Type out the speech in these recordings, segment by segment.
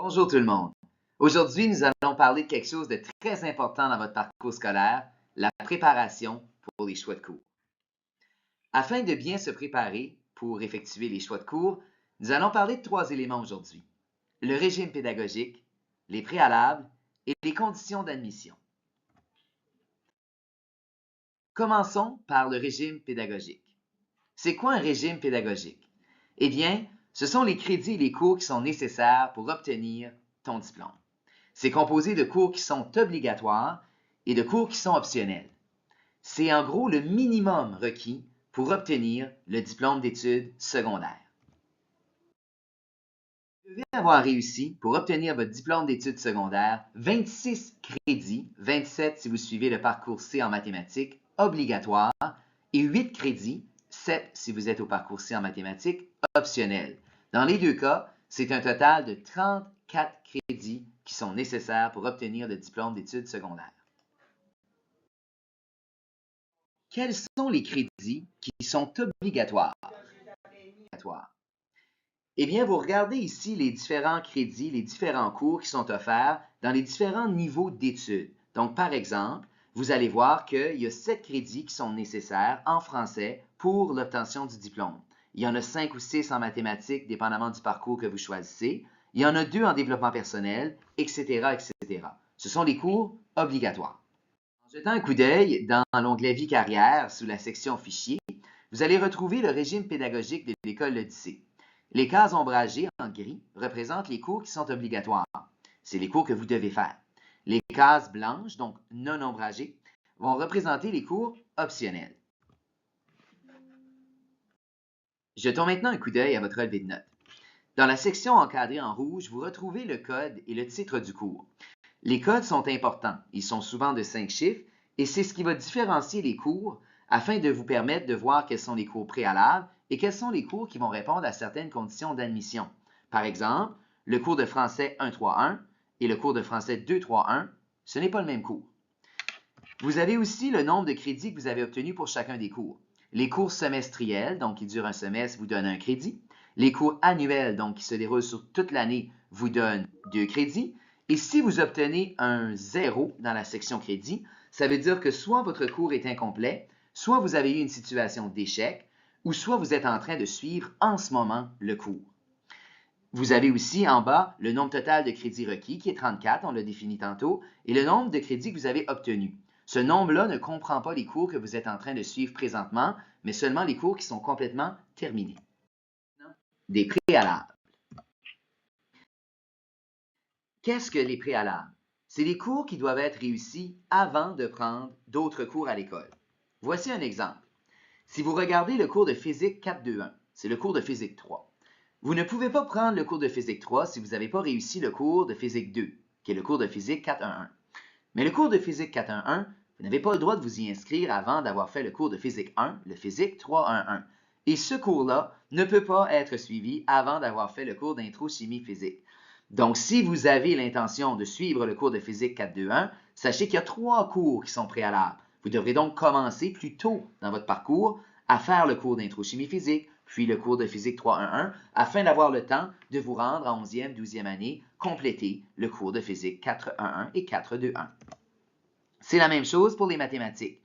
Bonjour tout le monde. Aujourd'hui, nous allons parler de quelque chose de très important dans votre parcours scolaire, la préparation pour les choix de cours. Afin de bien se préparer pour effectuer les choix de cours, nous allons parler de 3 éléments aujourd'hui. Le régime pédagogique, les préalables et les conditions d'admission. Commençons par le régime pédagogique. C'est quoi un régime pédagogique? Eh bien, ce sont les crédits et les cours qui sont nécessaires pour obtenir ton diplôme. C'est composé de cours qui sont obligatoires et de cours qui sont optionnels. C'est en gros le minimum requis pour obtenir le diplôme d'études secondaires. Vous devez avoir réussi pour obtenir votre diplôme d'études secondaires 26 crédits, 27 si vous suivez le parcours C en mathématiques, obligatoire, et 8 crédits, 7 si vous êtes au parcours C en mathématiques, optionnel. Dans les deux cas, c'est un total de 34 crédits qui sont nécessaires pour obtenir le diplôme d'études secondaires. Quels sont les crédits qui sont obligatoires? Eh bien, vous regardez ici les différents crédits, les différents cours qui sont offerts dans les différents niveaux d'études. Donc, par exemple, vous allez voir qu'il y a 7 crédits qui sont nécessaires en français pour l'obtention du diplôme. Il y en a 5 ou 6 en mathématiques, dépendamment du parcours que vous choisissez. Il y en a 2 en développement personnel, etc., etc. Ce sont les cours obligatoires. En jetant un coup d'œil dans l'onglet Vie carrière sous la section Fichiers, vous allez retrouver le régime pédagogique de l'école L'Odyssée. Les cases ombragées en gris représentent les cours qui sont obligatoires. C'est les cours que vous devez faire. Les cases blanches, donc non ombragées, vont représenter les cours optionnels. Jetons maintenant un coup d'œil à votre relevé de notes. Dans la section encadrée en rouge, vous retrouvez le code et le titre du cours. Les codes sont importants. Ils sont souvent de 5 chiffres et c'est ce qui va différencier les cours afin de vous permettre de voir quels sont les cours préalables et quels sont les cours qui vont répondre à certaines conditions d'admission. Par exemple, le cours de français 131 et le cours de français 231, ce n'est pas le même cours. Vous avez aussi le nombre de crédits que vous avez obtenus pour chacun des cours. Les cours semestriels, donc qui durent un semestre, vous donnent 1 crédit. Les cours annuels, donc qui se déroulent sur toute l'année, vous donnent 2 crédits. Et si vous obtenez un 0 dans la section crédit, ça veut dire que soit votre cours est incomplet, soit vous avez eu une situation d'échec, ou soit vous êtes en train de suivre en ce moment le cours. Vous avez aussi en bas le nombre total de crédits requis, qui est 34, on l'a défini tantôt, et le nombre de crédits que vous avez obtenus. Ce nombre-là ne comprend pas les cours que vous êtes en train de suivre présentement, mais seulement les cours qui sont complètement terminés. Des préalables. Qu'est-ce que les préalables? C'est les cours qui doivent être réussis avant de prendre d'autres cours à l'école. Voici un exemple. Si vous regardez le cours de physique 4.2.1, c'est le cours de physique 3. Vous ne pouvez pas prendre le cours de physique 3 si vous n'avez pas réussi le cours de physique 2, qui est le cours de physique 4.1.1. Mais le cours de physique 4.1.1, vous n'avez pas le droit de vous y inscrire avant d'avoir fait le cours de physique 1, le physique 3.1.1. Et ce cours-là ne peut pas être suivi avant d'avoir fait le cours d'intro chimie physique. Donc, si vous avez l'intention de suivre le cours de physique 4.2.1, sachez qu'il y a 3 cours qui sont préalables. Vous devrez donc commencer plus tôt dans votre parcours à faire le cours d'intro chimie physique, puis le cours de physique 3.1.1, afin d'avoir le temps de vous rendre en 11e, 12e année, compléter le cours de physique 4.1.1 et 4.2.1. C'est la même chose pour les mathématiques.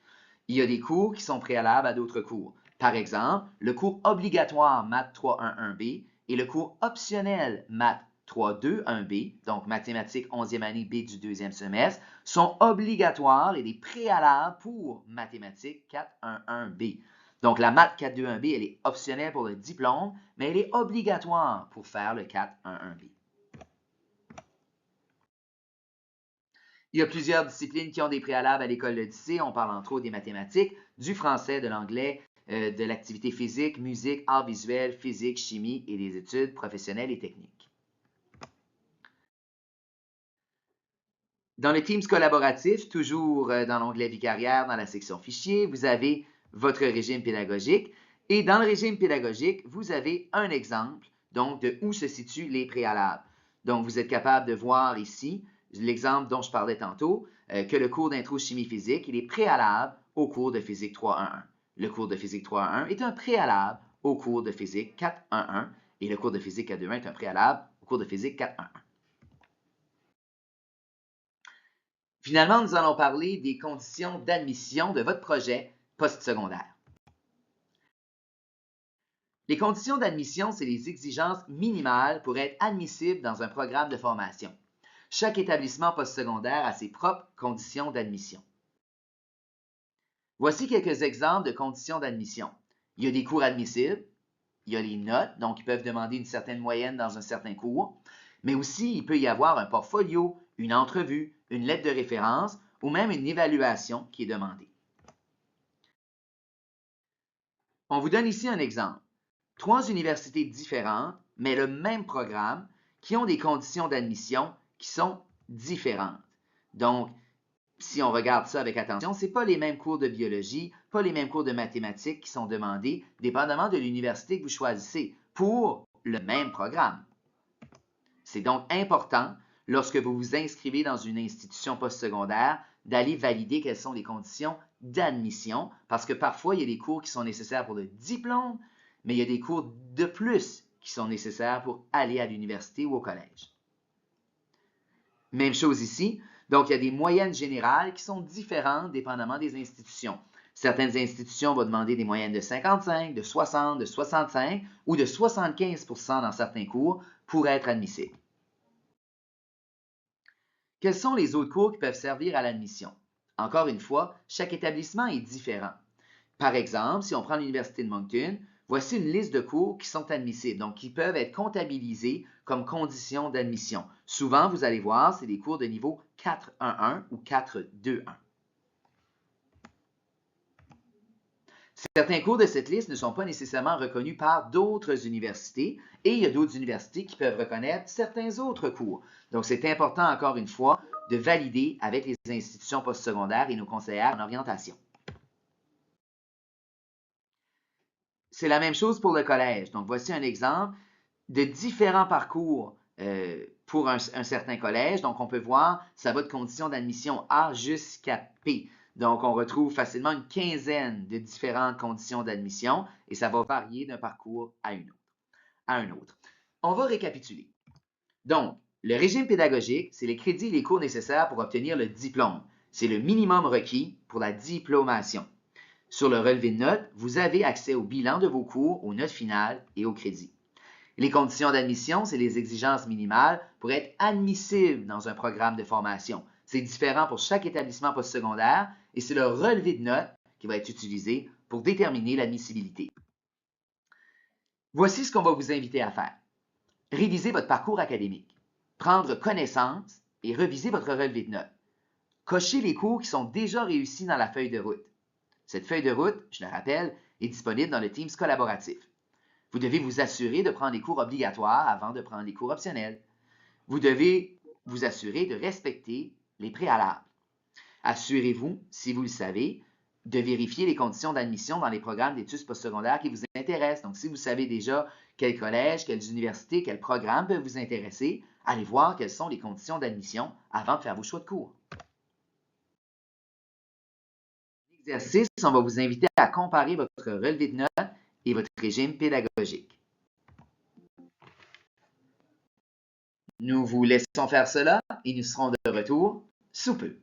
Il y a des cours qui sont préalables à d'autres cours. Par exemple, le cours obligatoire Maths 3.1.1b et le cours optionnel Maths 3.2.1b, donc mathématiques 11e année B du 2e semestre, sont obligatoires et des préalables pour mathématiques 4.1.1b. Donc la maths 4.2.1b, elle est optionnelle pour le diplôme, mais elle est obligatoire pour faire le 4.1.1b. Il y a plusieurs disciplines qui ont des préalables à l'école L'Odyssée. On parle entre autres des mathématiques, du français, de l'anglais, de l'activité physique, musique, arts visuels, physique, chimie et des études professionnelles et techniques. Dans le Teams collaboratif, toujours dans l'onglet Vie carrière, dans la section Fichiers, vous avez votre régime pédagogique. Et dans le régime pédagogique, vous avez un exemple donc de où se situent les préalables. Donc, vous êtes capable de voir ici l'exemple dont je parlais tantôt, que le cours d'intro chimie physique, il est préalable au cours de physique 3.1.1. Le cours de physique 3.1.1 est un préalable au cours de physique 4.1.1 et le cours de physique 4.2.1 est un préalable au cours de physique 4.1.1. Finalement, nous allons parler des conditions d'admission de votre projet postsecondaire. Les conditions d'admission, c'est les exigences minimales pour être admissible dans un programme de formation. Chaque établissement postsecondaire a ses propres conditions d'admission. Voici quelques exemples de conditions d'admission. Il y a des cours admissibles, il y a les notes, donc ils peuvent demander une certaine moyenne dans un certain cours, mais aussi il peut y avoir un portfolio, une entrevue, une lettre de référence ou même une évaluation qui est demandée. On vous donne ici un exemple. 3 universités différentes, mais le même programme, qui ont des conditions d'admission qui sont différentes. Donc, si on regarde ça avec attention, ce n'est pas les mêmes cours de biologie, pas les mêmes cours de mathématiques qui sont demandés, dépendamment de l'université que vous choisissez, pour le même programme. C'est donc important, lorsque vous vous inscrivez dans une institution postsecondaire, d'aller valider quelles sont les conditions d'admission, parce que parfois, il y a des cours qui sont nécessaires pour le diplôme, mais il y a des cours de plus qui sont nécessaires pour aller à l'université ou au collège. Même chose ici. Donc, il y a des moyennes générales qui sont différentes dépendamment des institutions. Certaines institutions vont demander des moyennes de 55, de 60, de 65 ou de 75% dans certains cours pour être admissibles. Quels sont les autres cours qui peuvent servir à l'admission? Encore une fois, chaque établissement est différent. Par exemple, si on prend l'Université de Moncton, voici une liste de cours qui sont admissibles, donc qui peuvent être comptabilisés comme conditions d'admission. Souvent, vous allez voir, c'est des cours de niveau 4.1.1 ou 4.2.1. Certains cours de cette liste ne sont pas nécessairement reconnus par d'autres universités et il y a d'autres universités qui peuvent reconnaître certains autres cours. Donc, c'est important, encore une fois, de valider avec les institutions postsecondaires et nos conseillères en orientation. C'est la même chose pour le collège. Donc, voici un exemple de différents parcours pour un certain collège. Donc, on peut voir, ça va de conditions d'admission A jusqu'à P. Donc, on retrouve facilement une quinzaine de différentes conditions d'admission et ça va varier d'un parcours à un autre. On va récapituler. Donc, le régime pédagogique, c'est les crédits et les cours nécessaires pour obtenir le diplôme. C'est le minimum requis pour la diplomation. Sur le relevé de notes, vous avez accès au bilan de vos cours, aux notes finales et aux crédits. Les conditions d'admission, c'est les exigences minimales pour être admissible dans un programme de formation. C'est différent pour chaque établissement postsecondaire et c'est le relevé de notes qui va être utilisé pour déterminer l'admissibilité. Voici ce qu'on va vous inviter à faire. Réviser votre parcours académique, prendre connaissance et reviser votre relevé de notes. Cochez les cours qui sont déjà réussis dans la feuille de route. Cette feuille de route, je le rappelle, est disponible dans le Teams collaboratif. Vous devez vous assurer de prendre les cours obligatoires avant de prendre les cours optionnels. Vous devez vous assurer de respecter les préalables. Assurez-vous, si vous le savez, de vérifier les conditions d'admission dans les programmes d'études postsecondaires qui vous intéressent. Donc, si vous savez déjà quel collège, quelles universités, quels programmes peuvent vous intéresser, allez voir quelles sont les conditions d'admission avant de faire vos choix de cours. Exercice, on va vous inviter à comparer votre relevé de notes et votre régime pédagogique. Nous vous laissons faire cela et nous serons de retour sous peu.